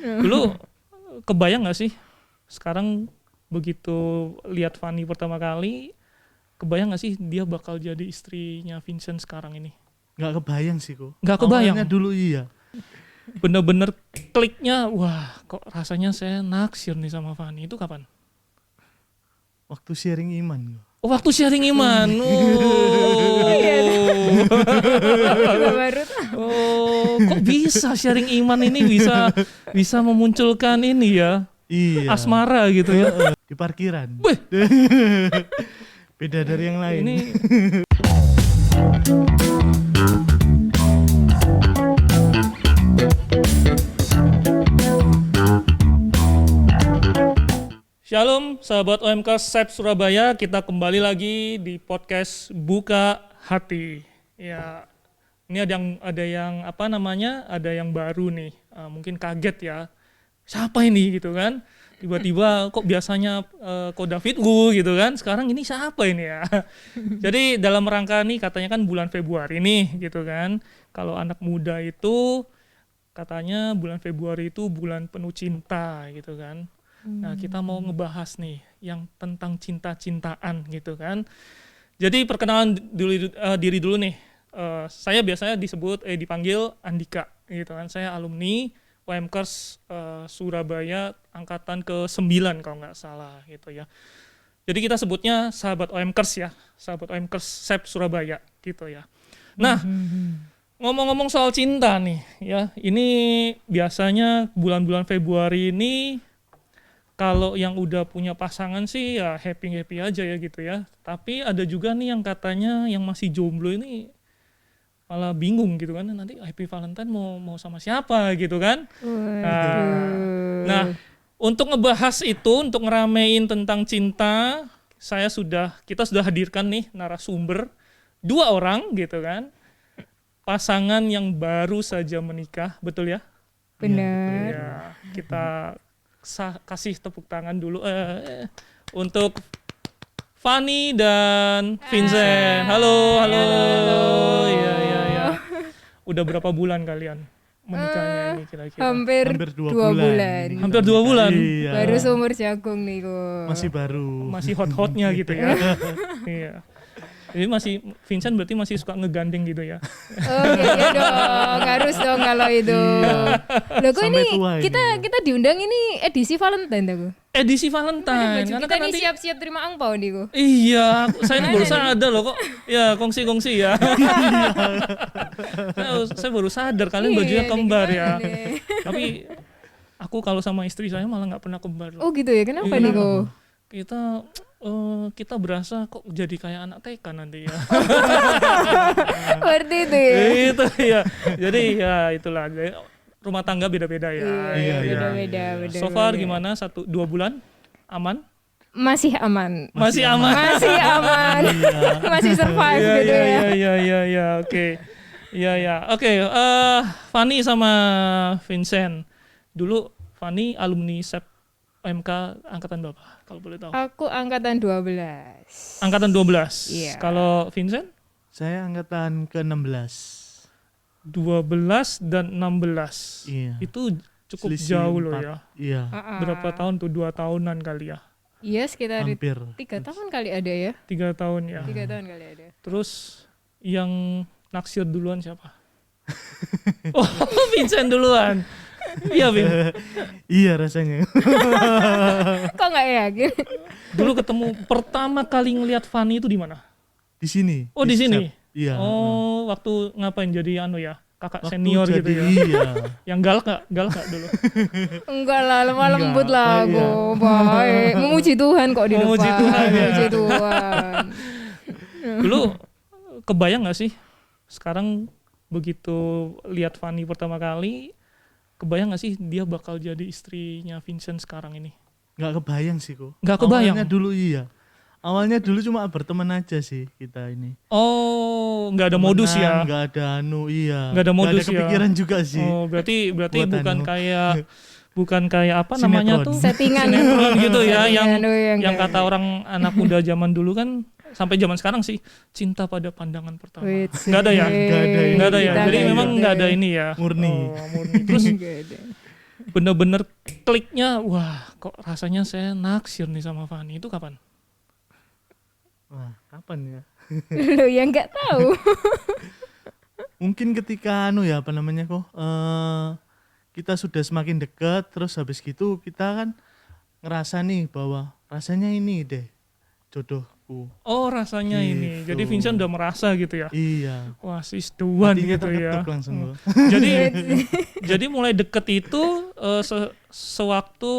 Dulu kebayang nggak sih sekarang begitu lihat Fanny pertama kali, kebayang nggak sih dia bakal jadi istrinya Vincent sekarang ini? Nggak kebayang sih kok. Nggak kebayang. Awalnya dulu iya. Bener-bener kliknya, wah kok rasanya saya naksir nih sama Fanny. Itu kapan? Waktu sharing iman. Oh, waktu sharing iman. Oh, kok bisa sharing iman ini bisa memunculkan ini ya? Iya. Asmara gitu ya. Di parkiran. Wih. Beda dari yang lain. Ini Shalom sahabat OMK SEP Surabaya, kita kembali lagi di podcast Buka Hati. Ya, ini ada yang baru nih, mungkin kaget ya. Siapa ini gitu kan? Tiba-tiba kok biasanya kok David Wu gitu kan? Sekarang ini siapa ini ya? Jadi dalam rangka nih katanya kan bulan Februari nih gitu kan. Kalau anak muda itu katanya bulan Februari itu bulan penuh cinta gitu kan. Nah, kita mau ngebahas nih yang tentang cinta-cintaan gitu kan. Jadi perkenalan diri dulu nih. Saya biasanya dipanggil Andika gitu kan. Saya alumni OMKers Surabaya angkatan ke-9 kalau nggak salah gitu ya. Jadi kita sebutnya sahabat OMKers ya. Sahabat OMKers SEP Surabaya gitu ya. Nah, ngomong-ngomong soal cinta nih ya. Ini biasanya bulan-bulan Februari ini kalau yang udah punya pasangan sih ya happy aja ya gitu ya. Tapi ada juga nih yang katanya yang masih jomblo ini malah bingung gitu kan, nanti Happy Valentine mau sama siapa gitu kan. Nah, untuk ngebahas itu, untuk ngeramein tentang cinta, kita sudah hadirkan nih narasumber 2 orang gitu kan. Pasangan yang baru saja menikah, betul ya? Benar. Ya, kita kasih tepuk tangan dulu untuk Fanny dan Vincent. Halo. Ya. Udah berapa bulan kalian menikahnya ini kira-kira? Hampir 2 bulan. Hampir 2 bulan. Iya. Baru seumur jagung nih kok. Masih baru. Masih hot-hotnya gitu ya. Iya. Jadi Vincent berarti masih suka ngegandeng gitu ya? Oh iya dong, harus dong kalau itu. Loh kok ini kita diundang ini edisi Valentine aku. Edisi Valentine. Karena kita kan ini siap-siap terima angpau nih kok. Iya, saya baru sadar loh kok. Ya kongsi ya. saya baru sadar kalian bajunya kembar ya. Tapi aku kalau sama istri saya malah nggak pernah kembar loh. Oh gitu ya, kenapa nih kok? Kita berasa kok jadi kayak anak TK nanti ya. Berarti itu ya. Itu ya. Jadi ya itulah. Rumah tangga beda-beda ya. Iya, beda-beda. So far gimana? 1-2 bulan? Aman? Masih aman. Masih aman. Masih survive gitu ya. Iya, oke. Iya. Oke, Fanny sama Vincent. Dulu Fanny alumni SEP OMK angkatan berapa kalau boleh tahu? Aku angkatan 12. Angkatan 12. Iya. Kalau Vincent? Saya angkatan ke-16. 12 dan 16. Iya. Itu cukup Selisih jauh 4. loh ya. Iya. Berapa tahun tuh? 2 tahunan kali ya? Iya, sekitar Hampir 3 tahun kali ada ya. 3 tahun ya. 3 tahun kali ada. Terus yang naksir duluan siapa? Oh, Vincent duluan. Iya, Vin. Iya rasanya. Kok nggak yakin? Dulu ketemu pertama kali ngelihat Fanny itu di mana? Di sini. Oh, di sini. Iya. Oh, waktu ngapain jadi kakak Waktu senior gitu ya? Iya. Yang galak nggak dulu? Enggak lah, lemah lembut lah Oh, aku. iya. Baik, memuji Tuhan kok di depan. Memuji Tuhan, ya. Memuji Tuhan. Dulu kebayang nggak sih sekarang begitu lihat Fanny pertama kali, kebayang nggak sih dia bakal jadi istrinya Vincent sekarang ini? Nggak kebayang sih kok. Nggak kebayang? Awalnya dulu cuma berteman aja sih kita ini. Oh, nggak ada modus ya? Nggak ada Nggak ada modus nggak ada kepikiran ya? juga sih. Oh, berarti Buat bukan kayak apa namanya Sinetron. tuh? Settingan Gitu ya, yang kayak- kata orang anak muda zaman dulu kan, sampai zaman sekarang sih, cinta pada pandangan pertama. Wait, Nggak ada ya? Nggak ada ya. Nggak ada ya. Nggak Jadi ada. memang nggak ada ini ya. Murni. Oh, murni. Terus Nggak ada. bener-bener kliknya, wah kok rasanya saya naksir nih sama Fani, itu kapan? Wah, kapan ya? Lo yang nggak tahu. Mungkin ketika kita sudah semakin dekat, terus habis gitu kita kan ngerasa nih bahwa rasanya ini deh jodohku. Oh rasanya ini, Gitu. jadi Vincent udah merasa gitu ya? Iya. Wah sis tuan Hatinya gitu ya. terketuk langsung loh. Jadi jadi mulai deket itu sewaktu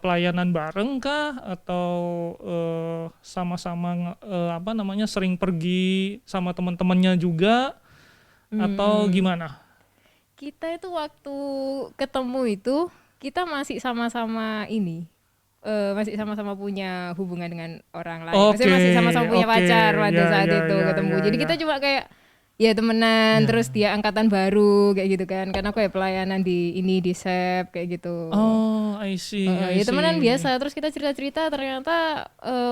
pelayanan bareng kah atau sama-sama sering pergi sama teman-temannya juga atau gimana? Kita itu waktu ketemu itu kita masih sama-sama masih sama-sama punya hubungan dengan orang lain. Maksudnya masih sama-sama punya pacar pada saat itu ketemu. Jadi kita cuma kayak ya temenan, terus dia angkatan baru kayak gitu kan. Karena aku ya pelayanan di SEP kayak gitu. Oh, I see. Ya temenan biasa. Terus kita cerita-cerita ternyata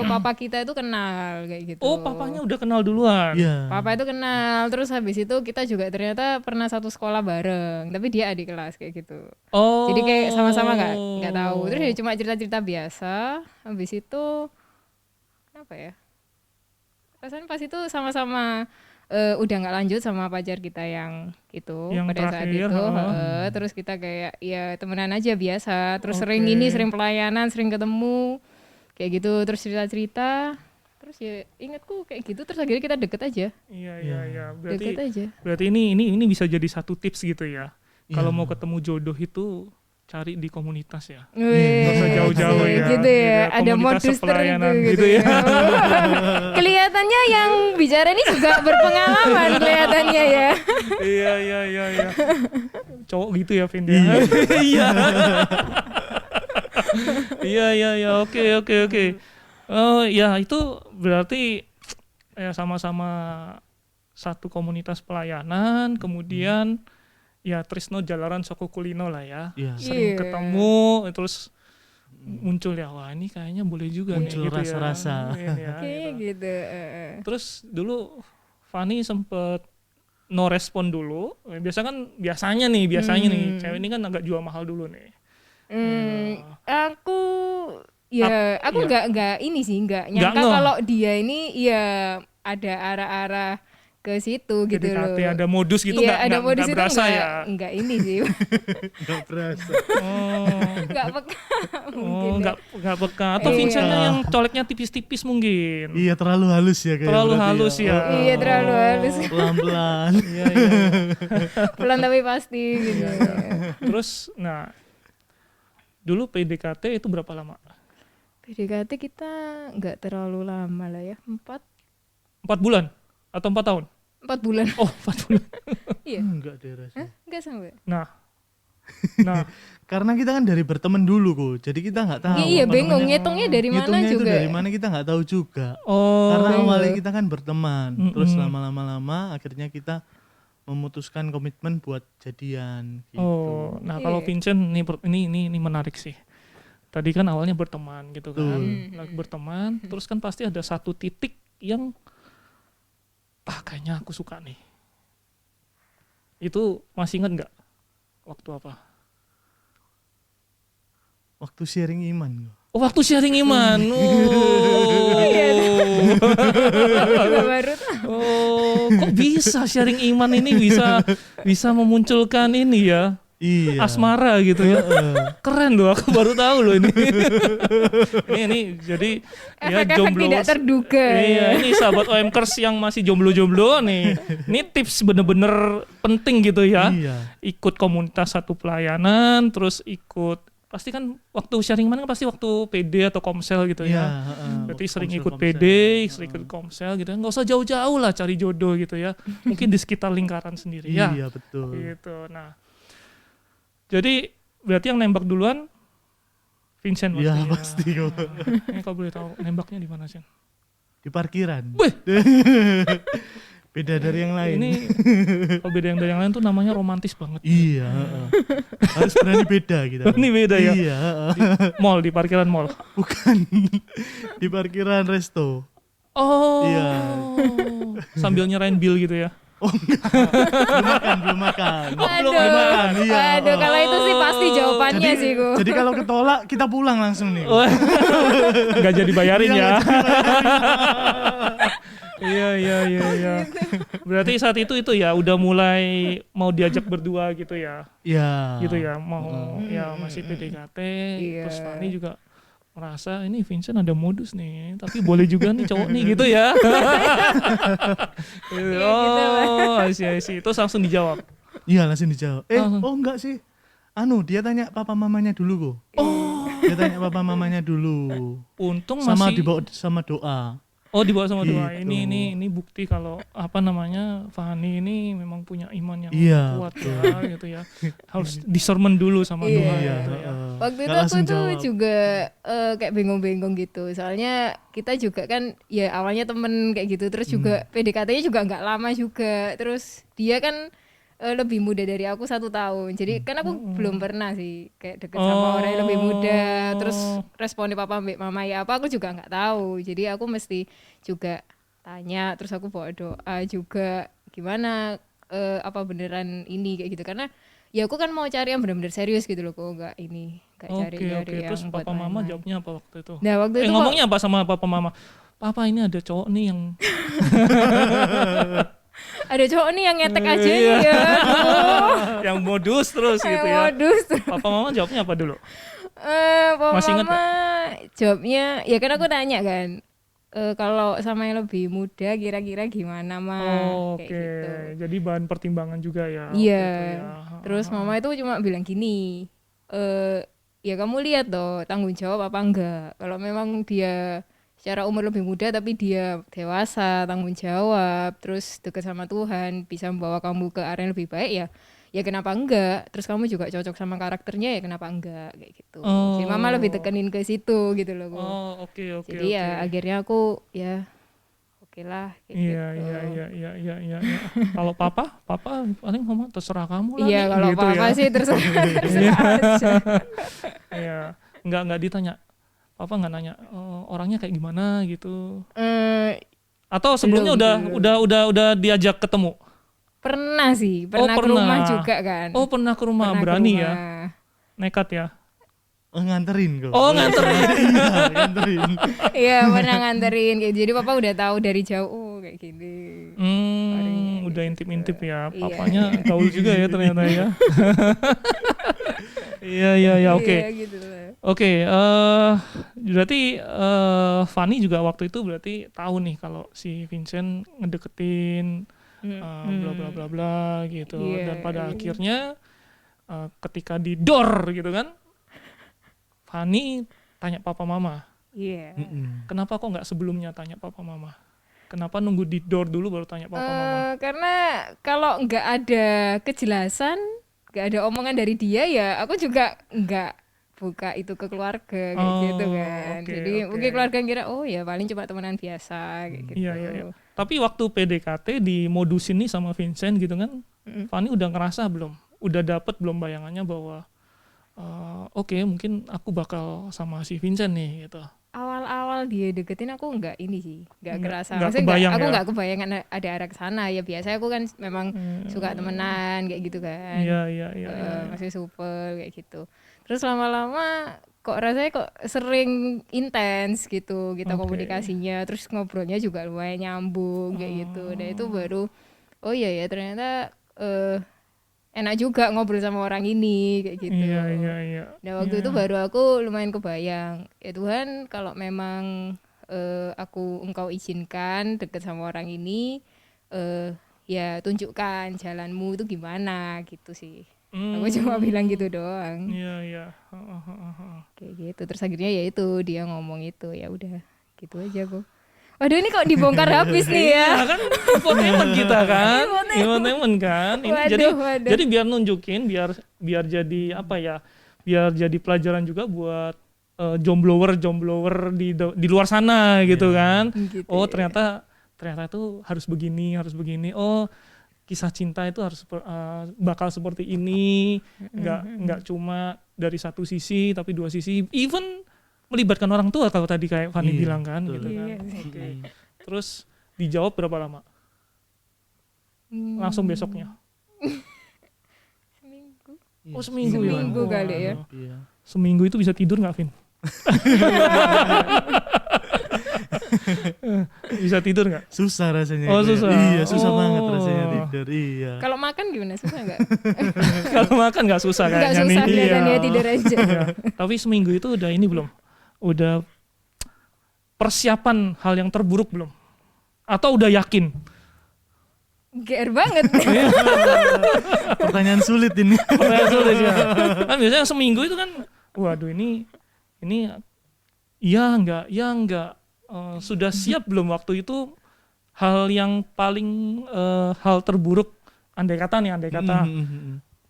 papa kita itu kenal kayak gitu. Oh, papanya udah kenal duluan. Iya. Papa itu kenal, terus habis itu kita juga ternyata pernah satu sekolah bareng, tapi dia adik kelas kayak gitu. Oh. Jadi kayak sama-sama nggak tahu. Terus ya cuma cerita-cerita biasa. Habis itu kenapa ya? Rasanya pas itu sama-sama udah nggak lanjut sama pacar kita yang itu Yang pada saat terakhir, itu. Terus kita kayak ya temenan aja biasa. Terus sering pelayanan, sering ketemu kayak gitu. Terus cerita-cerita. Terus ya ingatku kayak gitu. Terus akhirnya kita deket aja. Iya. Deket aja. Berarti ini bisa jadi satu tips gitu ya. Iya. Kalau mau ketemu jodoh itu cari di komunitas ya. Nggak usah jauh-jauh ya. Gitu ya. Iya, Ada komunitas modus pelayanan tertentu gitu ya. Kelihatannya yang bicara ini juga berpengalaman kelihatannya ya. Iya. Cowok gitu ya, Vin. Iya. Iya. Oke. Oh ya, itu berarti ya sama-sama satu komunitas pelayanan, kemudian ya Trisno jalaran soko kulino lah ya. Iya. Sering ketemu terus muncul ya, wah ini kayaknya boleh juga Muncul nih gitu rasa-rasa. ya. Kayak gitu. Terus dulu Fani sempet no respon dulu. Biasanya nih cewek ini kan agak jual mahal dulu nih. Aku nggak nyangka ngeh. kalau dia ini ya ada arah-arah ke situ gitu loh. PDKT ada modus gitu, Iya, ada modus nggak itu berasa ya. Enggak ini sih. Gak berasa. Enggak peka mungkin. Oh, ya. nggak peka. Atau Iya. Vincentnya yang coleknya tipis-tipis mungkin. Iya, terlalu halus ya kayak. Terlalu berarti halus ya. Iya, terlalu halus. Pelan-pelan. Iya. Pelan tapi pasti gitu. Terus, nah, dulu PDKT itu berapa lama? PDKT kita nggak terlalu lama lah ya. 4 bulan atau 4 tahun? 4 bulan. Oh, 4 bulan. Iya. Enggak deh rasanya. Enggak sampai. Nah, Karena kita kan dari berteman dulu kok, jadi kita nggak tahu. Iya, apa bingung namanya. ngitungnya dari mana Ngitungnya itu juga. dari mana kita nggak tahu juga. oh, Karena bingung. awalnya kita kan berteman, terus lama-lama akhirnya kita memutuskan komitmen buat jadian. Gitu. oh, nah kalau Iya. Vincent ini menarik sih. Tadi kan awalnya berteman gitu kan, lagi berteman, terus kan pasti ada satu titik yang kayaknya aku suka nih. Itu masih ingat nggak? Waktu apa? Waktu sharing iman. Oh, waktu sharing iman. Baru tahu. Oh, kok bisa sharing iman ini bisa memunculkan ini ya? Iya. Asmara gitu ya. Keren loh, aku baru tahu loh ini. ini jadi ya Efek-efek jomblo. tidak terduga. Iya, ini sahabat OMKers yang masih jomblo-jomblo nih. Ini tips bener-bener penting gitu ya. Iya. Ikut komunitas satu pelayanan, terus ikut pasti kan waktu sharing iman kan pasti waktu PD atau komsel gitu Iya, ya. Berarti sering ikut PD, sering ikut komsel gitu. Nggak usah jauh-jauh lah cari jodoh gitu ya. Mungkin di sekitar lingkaran sendiri ya. Iya, betul. Gitu. Nah, jadi berarti yang nembak duluan Vincent Iya, ya. pasti kok. Ini kalau boleh tahu nembaknya di mana sih? Di parkiran. Wih! Beda dari yang lain. Ini kalau beda yang dari yang lain tuh namanya romantis banget. Iya, harus berani beda kita. Ini beda ya. Iya, Mall, di parkiran mall. bukan di parkiran resto. Oh. Iya. Sambil nyerain bill gitu ya. belum makan. Waduh, makan, iya. waduh, kalau itu sih pasti jawabannya sih gua. Jadi kalau ketolak kita pulang langsung nih. Nggak jadi bayarin Iya, ya. nggak Iya. Berarti saat itu ya udah mulai mau diajak berdua gitu ya. Iya. Gitu ya, mau ya masih PDKT, Iya. terus Fanny juga merasa ini Vincent ada modus nih, tapi boleh juga nih cowok nih gitu ya. Iya, gitu lah. Oh, I see. Terus langsung dijawab. Iya langsung dijawab. Langsung. Oh enggak sih. Dia tanya papa mamanya dulu kok. Oh. Dia tanya papa mamanya dulu. Untung Sama masih dibawa sama doa. Oh, dibawa sama doa. Gitu. Ini bukti kalau Fanny ini memang punya iman yang Iya, kuat ya gitu ya. Harus disermon dulu sama Iya. doa Iya. gitu ya. Waktu itu Nggak aku langsung tuh jawab. juga kayak bengong-bengong gitu. Soalnya kita juga kan ya awalnya temen kayak gitu. Terus juga PDKT-nya juga nggak lama juga. Terus dia kan lebih muda dari aku 1 tahun. Jadi kan aku belum pernah sih kayak deket sama orang yang lebih muda. Terus responnya papa mbak mama ya apa aku juga nggak tahu. Jadi aku mesti juga tanya. Terus aku bawa doa juga gimana apa beneran ini kayak gitu. Karena ya aku kan mau cari yang benar-benar serius gitu loh, kok nggak cari-cari Oke. yang Terus buat papa mama main-main. jawabnya apa waktu itu? Nah waktu itu Ngomongnya apa sama papa mama? Papa ini ada cowok nih yang ada cowok nih yang ngetek aja Iya. nih ya. Aduh, yang modus terus kayak gitu ya. modus. Papa mama jawabnya apa dulu? Papa Masih ingat mama jawabnya ya kan aku tanya kan kalau sama yang lebih muda kira-kira gimana mah Oke, kayak gitu. jadi bahan pertimbangan juga ya. waktu Iya. itu ya. Terus mama itu cuma bilang gini, ya kamu lihat toh tanggung jawab apa enggak. Kalau memang dia secara umur lebih muda tapi dia dewasa, tanggung jawab, terus dekat sama Tuhan, bisa membawa kamu ke arah yang lebih baik ya kenapa enggak. Terus kamu juga cocok sama karakternya ya kenapa enggak kayak gitu. Jadi mama lebih tekenin ke situ gitu loh. Bu. Oh, oke. Jadi ya akhirnya aku ya oke lah kayak Iya. gitu. Kalau papa paling ngomong terserah kamu lah. Iya nih, kalau gitu apa-apa ya. sih terserah aja. Iya, nggak ditanya. Papa nggak nanya orangnya kayak gimana gitu. Atau sebelumnya Belum. udah diajak ketemu. Pernah sih, pernah ke pernah. rumah juga kan. Oh, pernah ke rumah, Pernah ke berani ya. rumah. Nekat ya. Nganterin kok. Oh, nganterin. Iya, nganterin. Iya pernah nganterin kayak jadi papa udah tahu dari jauh kayak gini. Orangnya Udah gitu. intip-intip ya. Iya. Papanya gaul juga ya ternyata ya. Iya, oke. Iya gitu lah. Oke, berarti Fanny juga waktu itu berarti tahu nih kalau si Vincent ngedeketin bla bla bla bla gitu. Iya, Dan pada iya. akhirnya ketika didor gitu kan, Fanny tanya papa mama, Iya. kenapa kok nggak sebelumnya tanya papa mama? Kenapa nunggu didor dulu baru tanya papa mama? Karena kalau nggak ada kejelasan, nggak ada omongan dari dia ya aku juga nggak buka itu ke keluarga kayak gitu kan. oke, Jadi oke. mungkin keluarga kira oh ya paling cuma temenan biasa kayak gitu. Iya. Tapi waktu PDKT dimodusin nih sama Vincent gitu kan, Fanny udah ngerasa belum? Udah dapet belum bayangannya bahwa oke, mungkin aku bakal sama si Vincent nih gitu. Awal-awal dia deketin aku nggak ini sih, nggak kerasa. nggak Maksudnya kebayang aku ya? nggak kebayangan ada arah ke sana ya. Biasanya aku kan memang suka temenan kayak gitu kan. Iya. Masih super kayak gitu. Terus lama-lama kok rasanya kok sering intens gitu kita Oke. komunikasinya. Terus ngobrolnya juga lumayan nyambung kayak gitu. Dan itu baru oh iya ya ternyata enak juga ngobrol sama orang ini kayak gitu. Iya. Nah waktu itu baru aku lumayan kebayang ya Tuhan kalau memang engkau izinkan deket sama orang ini ya tunjukkan jalanmu itu gimana gitu sih. Aku cuma bilang gitu doang Iya. kayak gitu. Terus akhirnya ya itu dia ngomong itu ya udah gitu aja kok. Waduh ini kok dibongkar habis nih ya. Nah, kan infotainment kita kan, infotainment kan. Ini Waduh. jadi biar nunjukin, biar jadi apa ya? Biar jadi pelajaran juga buat jomblower di luar sana gitu kan. Gitu Oh ya. ternyata tuh harus begini. Oh kisah cinta itu harus bakal seperti ini. Nggak cuma dari satu sisi tapi dua sisi. Even melibatkan orang tua kalau tadi kayak Fanny Iya, bilang kan betul. gitu kan. Iya sih. Oke. Terus dijawab berapa lama? langsung besoknya? Seminggu. Iya, Oh, seminggu ya? Seminggu Oh, kali ya. aduh. Iya. Seminggu itu bisa tidur nggak, Vin? Bisa tidur nggak? Susah rasanya. Oh, itu ya. susah. Iya, susah Oh. banget rasanya tidur. Iya. Kalau makan gimana? Susah nggak? Kalau makan nggak susah Nggak kayaknya susah nih. kelihatan Iya. ya, tidur aja. Iya. Tapi seminggu itu udah ini belum? Udah persiapan hal yang terburuk belum? Atau udah yakin? GR banget. Pertanyaan sulit ini. Pertanyaan sulit ya. Kan biasanya seminggu itu kan, waduh ini iya enggak. Sudah siap belum waktu itu hal yang paling hal terburuk, andai kata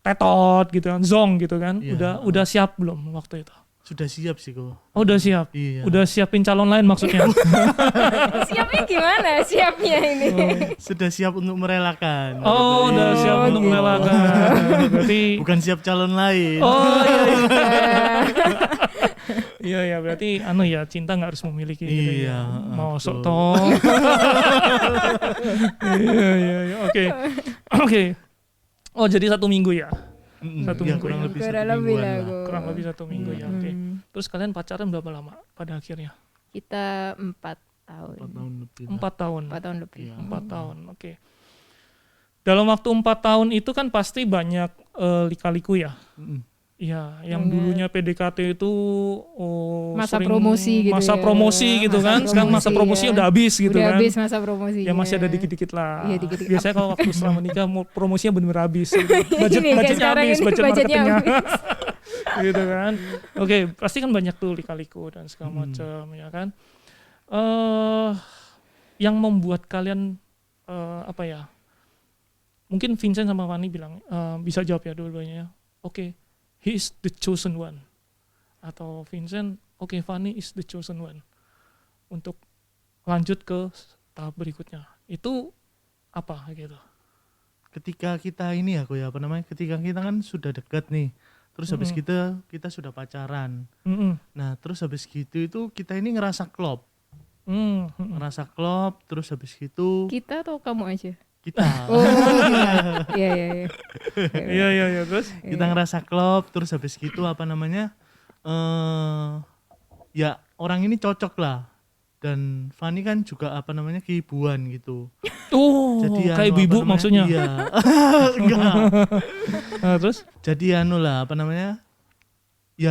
tetot gitu kan, zong gitu kan, Iya. udah siap belum waktu itu? Sudah siap sih kok. Oh udah siap, Iya. udah siapin calon lain maksudnya. Siapnya gimana? Siapnya ini. Sudah siap untuk merelakan. Oh udah siap untuk gitu. merelakan. Berarti Bukan siap calon lain. oh iya berarti cinta nggak harus memiliki gitu ya. Iya, Mau betul. sok toh. Iya, oke. Oh jadi 1 minggu ya. Satu Ya, minggu kurang ya. lebih Kurang 1 lebih mingguan lah, lah. Go. Kurang lebih 1 minggu ya. Oke. Hmm. Terus kalian pacaran berapa lama pada akhirnya? Kita 4 tahun. 4 tahun lebih. 4 tahun. 4 tahun lebih. Iya. 4 tahun. Oke. Dalam waktu 4 tahun itu kan pasti banyak lika-liku ya. Mm-mm. Iya, yang Banyak. dulunya PDKT itu Masa sering promosi gitu masa ya. promosi gitu Masa kan. Sekarang masa promosi, promosi ya. udah habis gitu Udah kan. habis masa promosinya. Ya masih ada dikit-dikit lah. Iya, dikit-dikit. Biasanya kalau waktu setelah menikah promosinya benar-benar habis. Gitu. Ini kayak Budgetnya sekarang habis, ini budget budgetnya marketingnya. habis. Gitu kan. Oke, pasti kan banyak tuh lika-liku dan segala macam ya kan. Yang membuat kalian mungkin Vincent sama Fanny bilang bisa jawab ya dua-duanya. Oke, he is the chosen one. Atau Vincent, oke, Fanny is the chosen one. Untuk lanjut ke tahap berikutnya. Itu apa gitu? Ketika kita ini ya, ketika kita kan sudah dekat nih. Terus habis kita sudah pacaran. Nah, terus habis gitu itu kita ini ngerasa klop. Ngerasa klop, terus habis gitu Kita atau kamu aja? kita Oh, iya. Iya, terus? kita ngerasa klop, terus habis gitu ya orang ini cocok lah. Dan Fanny kan juga keibuan gitu. Oh, Jadi kayak ibu maksudnya. Iya. Enggak. Nah, terus? Jadi ya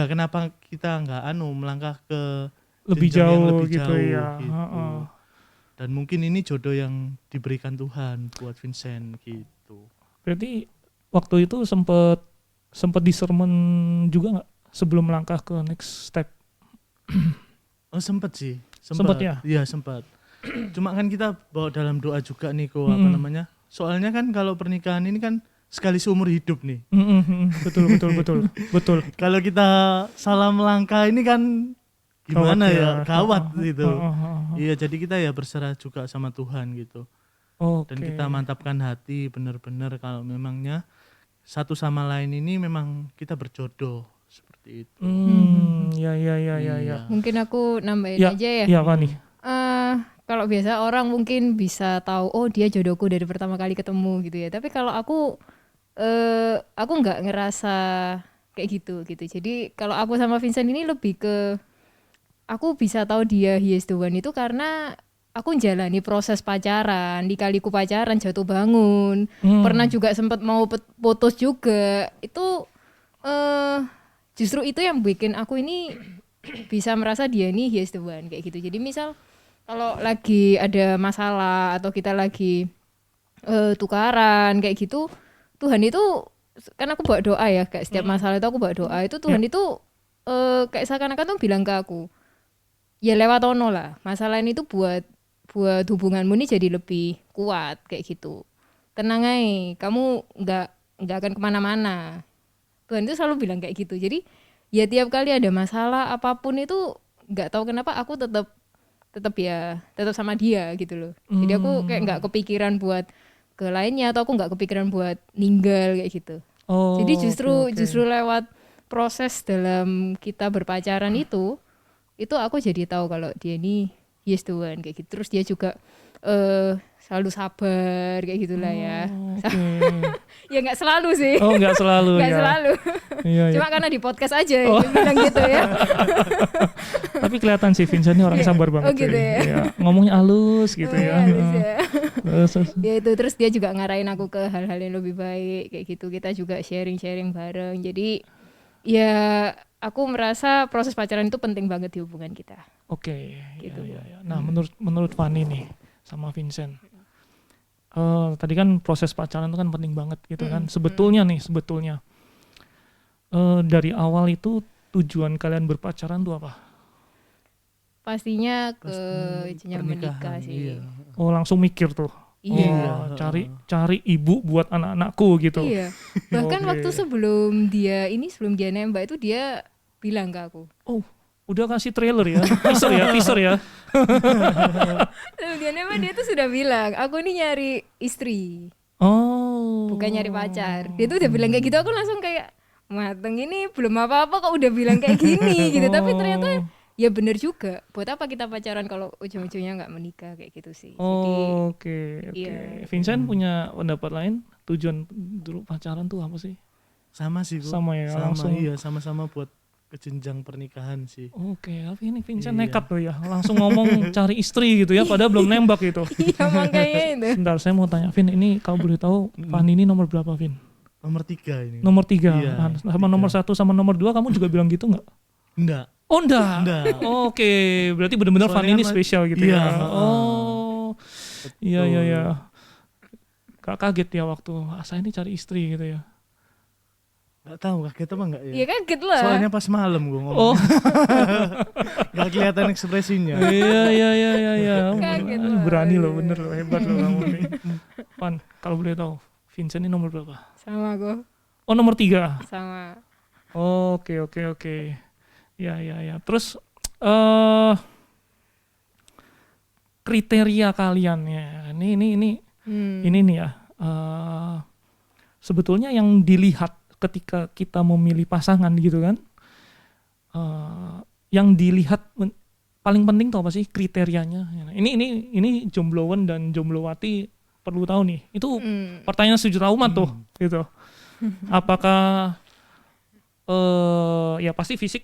kenapa kita enggak melangkah ke Lebih jenjang yang jauh lebih gitu jauh ya. gitu. Heeh. Dan mungkin ini jodoh yang diberikan Tuhan buat Vincent gitu. Berarti waktu itu sempat disermon juga nggak sebelum melangkah ke next step? Oh sempet sih. Sempet ya? Iya sempet. Cuma kan kita bawa dalam doa juga nih soalnya kan kalau pernikahan ini kan sekali seumur hidup nih. Betul. Kalau kita salah melangkah ini kan gimana Gawat ya, ya. gawat gitu. Heeh. Iya, jadi kita ya berserah juga sama Tuhan gitu. Oke. Dan kita mantapkan hati benar-benar kalau memangnya satu sama lain ini memang kita berjodoh seperti itu. Ya. Iya. Mungkin aku nambahin Ya, aja ya. ya Fanny. Kalau biasa orang mungkin bisa tahu, oh dia jodohku dari pertama kali ketemu gitu ya. Tapi kalau aku nggak ngerasa kayak gitu. Jadi kalau aku sama Vincent ini lebih ke aku bisa tahu dia he is the one itu karena aku jalani proses pacaran, di-kaliku pacaran jatuh bangun, pernah juga sempat mau putus juga. Itu justru itu yang bikin aku ini bisa merasa dia ini he is the one kayak gitu. Jadi misal kalau lagi ada masalah atau kita lagi tukaran kayak gitu, Tuhan itu kan aku bawa doa ya, kayak setiap masalah itu aku bawa doa, itu Tuhan itu kayak seakan-akan tuh bilang ke aku, ya lewat ono lah, masalah ini tuh buat hubunganmu ini jadi lebih kuat kayak gitu. Tenang aja, kamu nggak akan kemana-mana. Tuhan itu selalu bilang kayak gitu. Jadi ya tiap kali ada masalah apapun itu nggak tahu kenapa aku tetap sama dia gitu loh. Jadi aku kayak nggak kepikiran buat ke lainnya atau aku nggak kepikiran buat ninggal kayak gitu. Oh, Jadi justru oke. lewat proses dalam kita berpacaran itu aku jadi tahu kalau dia ini he is the one kayak gitu. Terus dia juga selalu sabar kayak gitulah ya. Oke. Ya nggak selalu sih. Oh, nggak selalu Nggak ya. selalu. Iya, iya. Cuma karena di podcast aja dia bilang gitu ya. Tapi kelihatan sih Vincent ini orang sabar banget. Oh, gitu sih. ya. Iya, ngomongnya halus gitu ya. Halus ya. Terus. Ya itu terus dia juga ngarahin aku ke hal-hal yang lebih baik kayak gitu. Kita juga sharing-sharing bareng. Jadi ya aku merasa proses pacaran itu penting banget di hubungan kita. Oke. Gitu. Ya. Nah, menurut Fanny nih sama Vincent. Tadi kan proses pacaran itu kan penting banget gitu kan. Sebetulnya dari awal itu tujuan kalian berpacaran tuh apa? Pastinya ke jenjang pernikahan, menikah sih. iya. Oh, langsung mikir tuh. Iya. Oh, cari ibu buat anak-anakku gitu. Iya. Bahkan Oke. waktu sebelum dia nembak itu dia bilang ke aku. Oh, udah kasih trailer ya, teaser ya. Sebelum dia nembak dia tuh sudah bilang, aku ini nyari istri, Oh. bukan nyari pacar. Dia tuh udah bilang kayak gitu, aku langsung kayak mateng ini belum apa-apa kok udah bilang kayak gini gitu. Tapi ternyata ya bener juga. Buat apa kita pacaran kalau ujung-ujungnya nggak menikah kayak gitu sih. Jadi Oke. iya. Vincent punya pendapat lain? Tujuan dulu pacaran tuh apa sih? Sama sih, Bu. Sama ya, langsung. Iya, sama-sama buat ke jenjang pernikahan sih. Oke, tapi ini Vincent Iya. nekat loh ya, langsung ngomong cari istri gitu ya, padahal belum nembak gitu. Iya makanya itu. Sebentar, saya mau tanya Vin, ini kalau boleh tahu, Fanny ini nomor berapa Vin? Nomor 3 ini. Nomor 3. Iya, Sama 3. nomor 1 sama nomor 2 kamu juga bilang gitu nggak? Enggak. Oh enggak. Enggak. Oke, berarti benar-benar Fanny Soalnya ini spesial gitu iya, ya. heeh. Oh. Iya Betul. iya. Gak kaget ya waktu saya ini cari istri gitu ya. Enggak tahu kaget apa enggak ya? Iya kaget lah. Soalnya pas malam gue ngomong. Oh. Enggak kelihatan ekspresinya. Iya. Kaget lah. Berani loh, bener loh, hebat loh kamu nih. Pan, kalau boleh tahu, Vincent ini nomor berapa? Sama aku, Oh, nomor 3. sama. Oke. Ya. Terus kriteria kalian ya. Ini nih ya. Sebetulnya yang dilihat ketika kita memilih pasangan gitu kan. Yang dilihat paling penting tuh apa sih kriterianya? Ini jombloan dan jomblowati perlu tahu nih. Itu pertanyaan sejuta umat tuh gitu. Apakah ya pasti fisik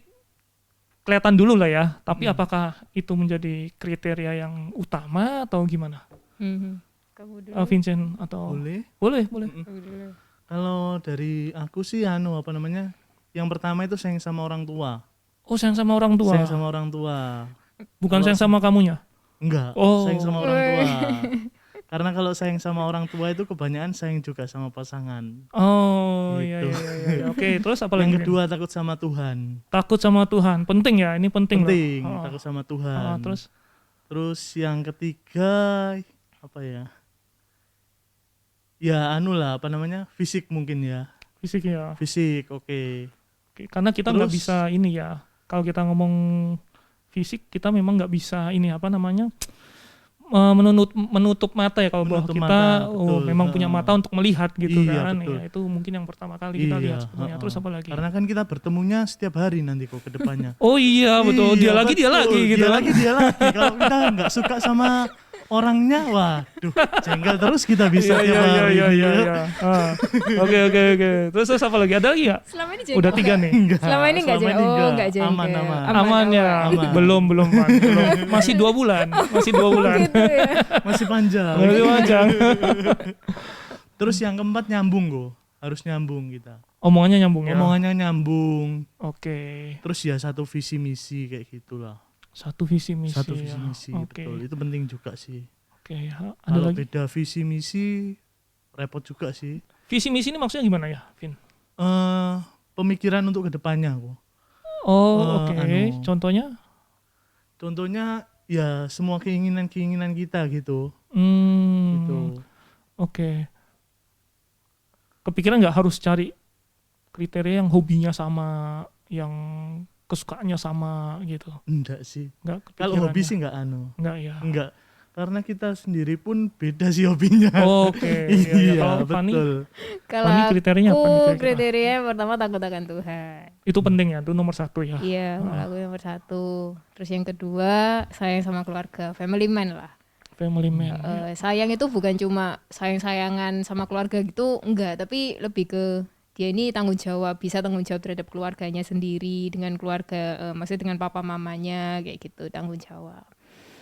kelihatan dulu lah ya, tapi apakah itu menjadi kriteria yang utama atau gimana? Kamu dulu. Vincent atau Boleh. boleh. Kamu dulu. Kalau dari aku sih yang pertama itu sayang sama orang tua. Oh, sayang sama orang tua. Sayang sama orang tua. Bukan sayang sama kamunya. Enggak, Oh. sayang sama orang tua. Karena kalau sayang sama orang tua itu kebanyakan sayang juga sama pasangan. Oh, Gitu. iya. Oke, terus apa lagi? Yang kedua takut sama Tuhan. Takut sama Tuhan. Penting ya, ini penting Penting, loh. takut sama Tuhan. Terus Terus yang ketiga apa ya? Ya fisik mungkin ya. fisik ya. Fisik, oke. Oke, karena kita nggak Terus- bisa ini ya. Kalau kita ngomong fisik, kita memang nggak bisa ini menutup mata ya kalau bahwa Menutup kita mata, betul. memang punya mata untuk melihat gitu Iya, kan. betul. Ya, itu mungkin yang pertama kali kita Iya, lihat sebetulnya. heeh. Terus apa lagi? Karena kan kita bertemunya setiap hari nanti kok ke depannya. Oh iya betul, dia Iya, lagi betul. gitu Dia kan. lagi. Kalau kita nggak suka sama orangnya, waduh, jengkel terus kita bisa tiap hari. Iya. Oke. Terus apa lagi? Ada lagi nggak? Selama ini Udah 3 nih. Enggak, Selama ini enggak selama jengkel. ini Oh, enggak jengkel. Aman. Aman ya. Aman. Belum Pan. Belum. Masih 2 bulan. Masih 2 bulan. Gitu ya. Masih panjang. Masih panjang. Terus yang keempat nyambung kok. Harus nyambung kita. Omongannya nyambung ya. Omongannya nyambung. Oke. Terus ya satu visi misi kayak gitulah. Satu visi misi. Satu ya. visi misi, Oke. betul. Itu penting juga sih. Oke. Ada Kalau lagi? beda visi misi repot juga sih. Visi misi ini maksudnya gimana ya, Vin? Pemikiran untuk kedepannya kok. Oh, oke. anu. Contohnya? Ya semua keinginan kita gitu. Gitu. Oke. Kepikiran nggak harus cari kriteria yang hobinya sama, yang kesukaannya sama gitu? Enggak sih. Nggak kepikiran. Kalau hobi ya? sih enggak Nggak ya. Enggak. Karena kita sendiri pun beda sih hobinya. Oke. Iya, Kalau Fanny, betul. Kalau Fanny kriterianya apa nih aku kira-kira? kriteria pertama takut akan Tuhan. itu penting ya, itu nomor 1 ya. Iya, kalau aku nomor 1. Terus yang kedua sayang sama keluarga, family man lah. family man. Sayang itu bukan cuma sayang-sayangan sama keluarga gitu, enggak, tapi lebih ke dia ini tanggung jawab, bisa tanggung jawab terhadap keluarganya sendiri, dengan keluarga, maksudnya dengan papa mamanya kayak gitu, tanggung jawab.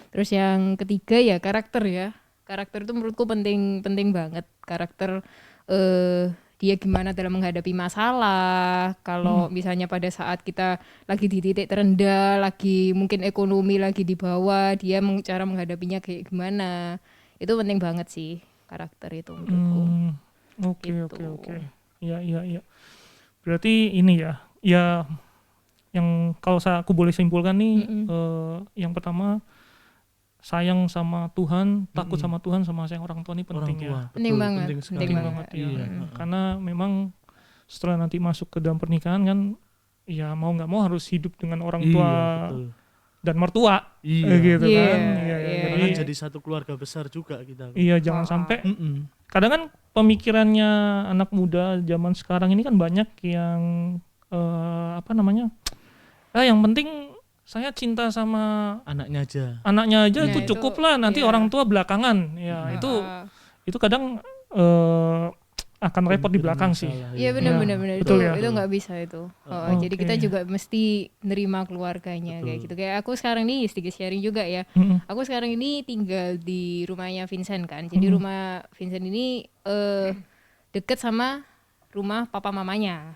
Terus yang ketiga ya karakter ya. Karakter itu menurutku penting banget. Karakter dia gimana dalam menghadapi masalah. Kalau misalnya pada saat kita lagi di titik terendah, lagi mungkin ekonomi lagi di bawah, dia cara menghadapinya kayak gimana. Itu penting banget sih karakter itu menurutku. Oke. Iya. Berarti ini ya yang kalau aku boleh simpulkan nih, yang pertama sayang sama Tuhan, takut sama Tuhan, sama sayang orang tua ini penting ya. Penting banget. Penting banget ya. Karena memang setelah nanti masuk ke dalam pernikahan kan, ya mau nggak mau harus hidup dengan orang tua dan mertua, gitu kan. Karena jadi satu keluarga besar juga kita. Iya, jangan sampai. Kadang kan pemikirannya anak muda zaman sekarang ini kan banyak yang yang penting saya cinta sama anaknya aja itu cukup lah, nanti orang tua belakangan ya. Itu kadang akan repot di belakang sih. Iya benar betul ya. Itu nggak bisa itu. Jadi kita juga mesti nerima keluarganya kayak gitu. Kayak aku sekarang nih sedikit sharing juga ya. Aku sekarang ini tinggal di rumahnya Vincent kan. Jadi rumah Vincent ini deket sama rumah papa mamanya.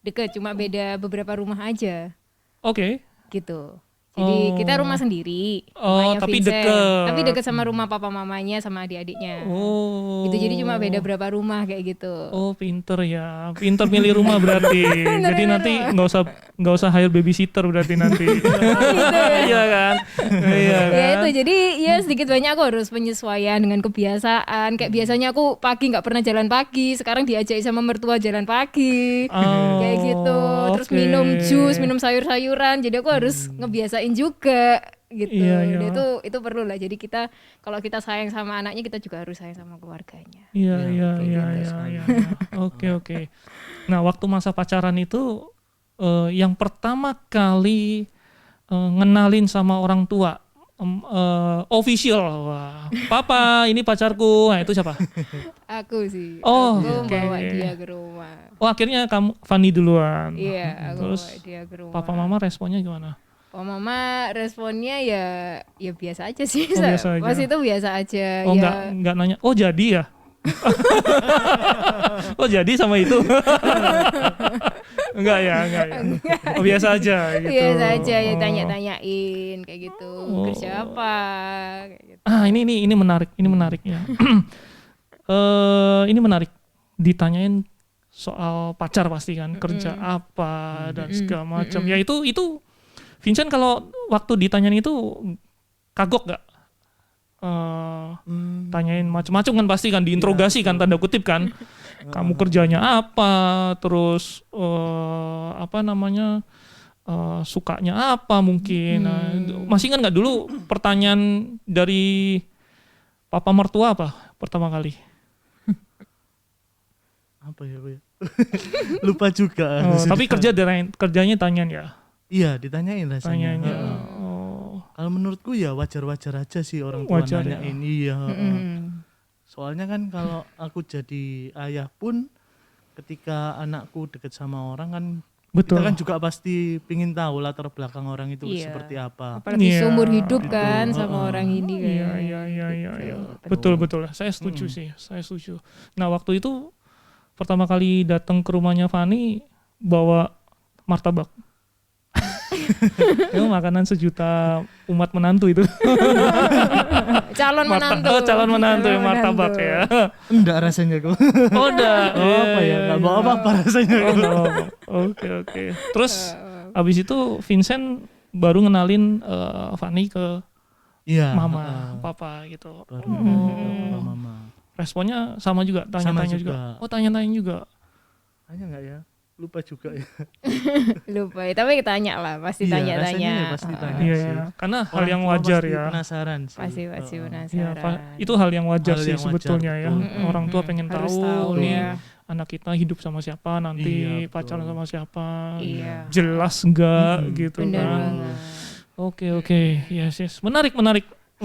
Deket, cuma beda beberapa rumah aja. Oke. Gitu. Jadi kita rumah sendiri. Tapi Vincent. deket. Tapi deket sama rumah papa mamanya sama adik-adiknya. Gitu. Jadi cuma beda berapa rumah kayak gitu. Pinter ya. Pinter milih rumah berarti. Jadi nanti nggak usah hire babysitter berarti nanti. Iya kan? Iya kan? Ya itu, jadi ya sedikit banyak aku harus penyesuaian dengan kebiasaan. Kayak biasanya aku pagi nggak pernah jalan pagi, sekarang diajak sama mertua jalan pagi. Kayak gitu. Terus minum jus, minum sayur-sayuran. Jadi aku harus ngebiasain juga gitu. Iya. Itu perlu lah. Jadi kita kalau kita sayang sama anaknya, kita juga harus sayang sama keluarganya. Iya. Oke. Nah, waktu masa pacaran itu yang pertama kali ngenalin sama orang tua official, wah, papa ini pacarku, nah itu siapa? Aku sih. Aku bawa dia ke rumah. Akhirnya kamu Fanny duluan. Iya, aku Terus bawa dia ke rumah. Papa mama responnya gimana? Papa mama responnya ya biasa aja sih. Biasa aja. Pas itu biasa aja. Enggak nanya. Jadi ya? Jadi sama itu? Enggak ya. Biasa aja gitu. Biasa aja ya, tanya-tanyain kayak gitu. Kerja apa? Kayak gitu. Ini menarik ya. Ini menarik. Ditanyain soal pacar pasti kan, kerja apa dan segala macam. Ya itu Vincent kalau waktu ditanyain itu kagok gak? Tanyain macam-macam kan pasti kan, diinterogasi kan, tanda kutip kan. Kamu kerjanya apa, terus sukanya apa mungkin. Masih ingat nggak dulu pertanyaan dari papa mertua apa pertama kali? Apa ya? Lupa juga. Tapi kerjanya tanyain ya? Iya, ditanyain rasanya. Kalau menurutku ya wajar-wajar aja sih orang tua nanyain. Iya. Soalnya kan kalau aku jadi ayah pun, ketika anakku deket sama orang kan, kita kan juga pasti pingin tahu latar belakang orang itu seperti apa. Apalagi seumur hidup kan sama orang ini kan. Iya. Betul. Saya setuju sih. Nah, waktu itu pertama kali datang ke rumahnya Fanny bawa martabak. Itu makanan sejuta umat menantu itu. Calon menantu ya, martabak ya. Enggak rasanya kok. Udah. Apa ya? Enggak bawa apa rasanya. Oke. Terus abis itu Vincent baru ngenalin Fanny ke mama, papa gitu. Mama. Responnya sama juga, tanya-tanya juga. Tanya-tanya juga. Tanya enggak ya? Lupa juga ya. Lupa ya, tapi tanya lah, pasti tanya-tanya. Pasti tanya. Iya. Karena hal yang wajar ya. Penasaran sih. Pasti penasaran. Ya, itu hal yang wajar sih sebetulnya ya. Orang tua pengen tahu nih anak kita hidup sama siapa nanti, pacaran sama siapa. Jelas enggak gitu Bener kan. banget. Oke. Yes. Menarik.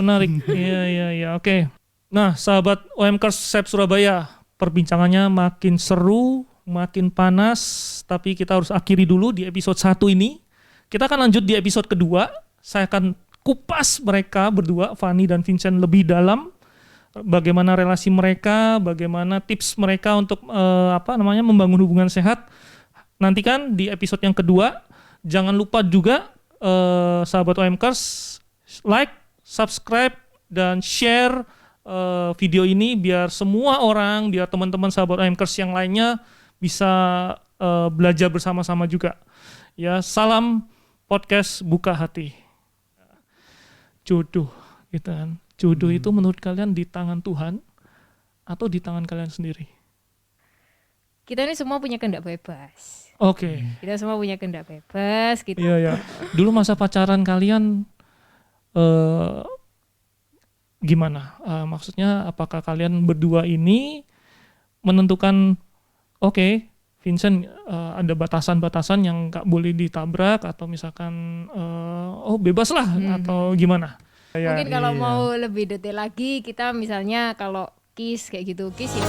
menarik. Iya, oke. Nah, sahabat OMKers Sep Surabaya, perbincangannya makin seru, makin panas, tapi kita harus akhiri dulu di episode 1 ini. Kita akan lanjut di episode kedua. Saya akan kupas mereka berdua, Fanny dan Vincent, lebih dalam. Bagaimana relasi mereka, bagaimana tips mereka untuk membangun hubungan sehat. Nantikan di episode yang kedua. Jangan lupa juga sahabat OMKers, like, subscribe, dan share video ini biar semua orang, biar teman-teman sahabat OMKers yang lainnya bisa belajar bersama-sama juga. Ya, salam podcast Buka Hati. Jodoh, gitu kan. Jodoh itu menurut kalian di tangan Tuhan atau di tangan kalian sendiri? Kita ini semua punya kehendak bebas. Oke. Kita semua punya kehendak bebas. Gitu. Iya. Dulu masa pacaran kalian gimana? Maksudnya apakah kalian berdua ini menentukan oke, Vincent ada batasan-batasan yang gak boleh ditabrak atau misalkan bebas lah atau gimana? Mungkin kalau mau lebih detail lagi, kita misalnya kalau kiss kayak gitu, kiss ya